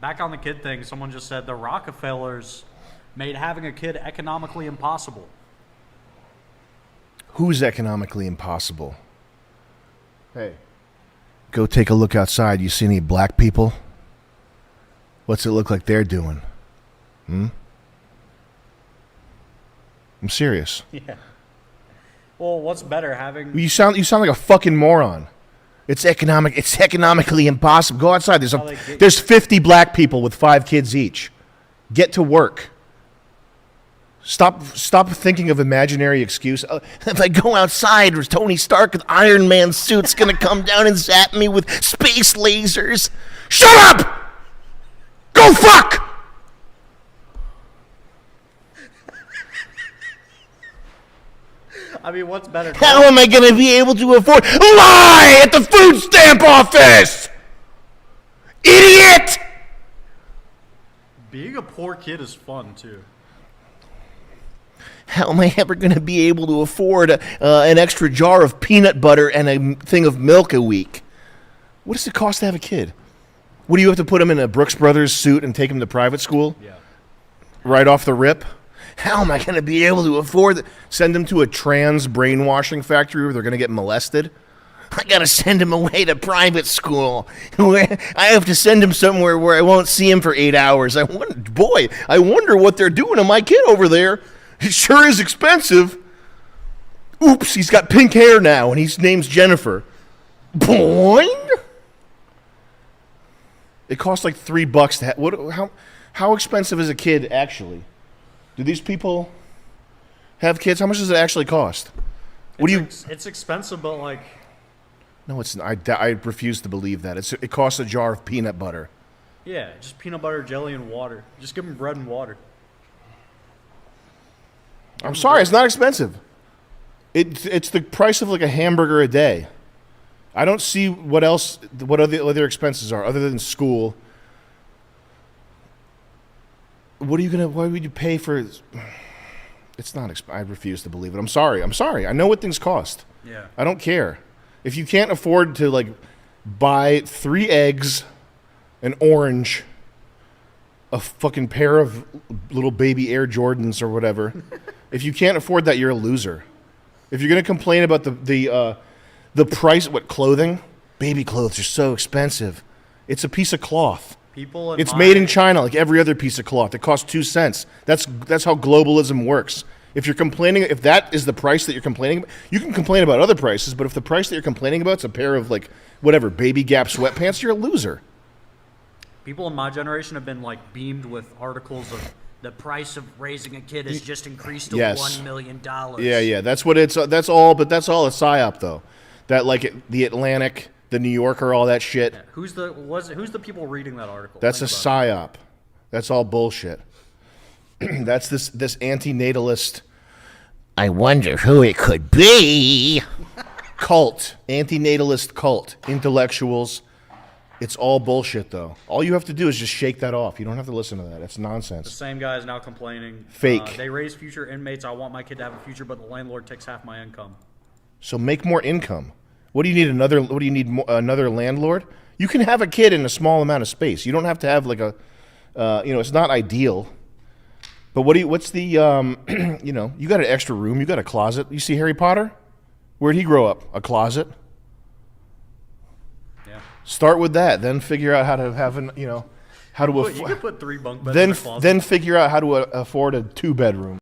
back on the kid thing, someone just said the Rockefellers made having a kid economically impossible. Who's economically impossible? Hey. Go take a look outside. You see any black people? What's it look like they're doing? I'm serious. Yeah. Well, what's better, having... You sound like a fucking moron. It's economically impossible. Go outside. There's 50 black people with 5 kids each. Get to work. Stop thinking of imaginary excuse. If I go outside, Tony Stark with Iron Man suit's gonna come down and zap me with space lasers. Shut up! Go fuck! I mean, what's better? How am I gonna be able to afford? Lie at the food stamp office! Idiot! Being a poor kid is fun, too. How am I ever going to be able to afford an extra jar of peanut butter and a thing of milk a week? What does it cost to have a kid? What do you have to put him in a Brooks Brothers suit and take him to private school? Yeah. Right off the rip? How am I going to be able to afford it? Send him to a trans brainwashing factory where they're going to get molested? I got to send him away to private school. I have to send him somewhere where I won't see him for 8 hours. I wonder what they're doing to my kid over there. It sure is expensive. Oops, he's got pink hair now, and his name's Jennifer. Boing! It costs like $3 to have. How expensive is a kid actually? Do these people have kids? How much does it actually cost? It's expensive, but like. No, it's. I refuse to believe that. It costs a jar of peanut butter. Yeah, just peanut butter, jelly, and water. Just give them bread and water. I'm sorry, it's not expensive. It's the price of like a hamburger a day. I don't see what other expenses are other than school. Why would you pay for? It's not. I refuse to believe it. I'm sorry. I know what things cost. Yeah. I don't care. If you can't afford to like buy 3 eggs, an orange, a fucking pair of little baby Air Jordans or whatever, if you can't afford that, you're a loser. If you're gonna complain about the price, clothing? Baby clothes are so expensive. It's a piece of cloth. It's made in China like every other piece of cloth. It costs 2 cents. That's how globalism works. If you're complaining, if that is the price that you're complaining about, you can complain about other prices, but if the price that you're complaining about is a pair of like whatever Baby Gap sweatpants, you're a loser. People in my generation have been like beamed with articles of the price of raising a kid has just increased to $1 million. Yeah, that's what it's. That's all a psyop though. That like the Atlantic, the New Yorker, all that shit. Yeah. Who's the people reading that article? That's a psyop. That's all bullshit. That's this anti-natalist. I wonder who it could be. Cult, anti-natalist cult, intellectuals. It's all bullshit, though. All you have to do is just shake that off. You don't have to listen to that. It's nonsense. The same guy is now complaining. Fake. They raise future inmates. I want my kid to have a future, but the landlord takes half my income. So make more income. What do you need? Another landlord? You can have a kid in a small amount of space. You don't have to have like a, it's not ideal. But what's the, you got an extra room. You got a closet. You see Harry Potter? Where'd he grow up? A closet. Yeah. Start with that. Then figure out how to have how to you could put 3 bunk beds in a closet. Then figure out how to afford a 2-bedroom.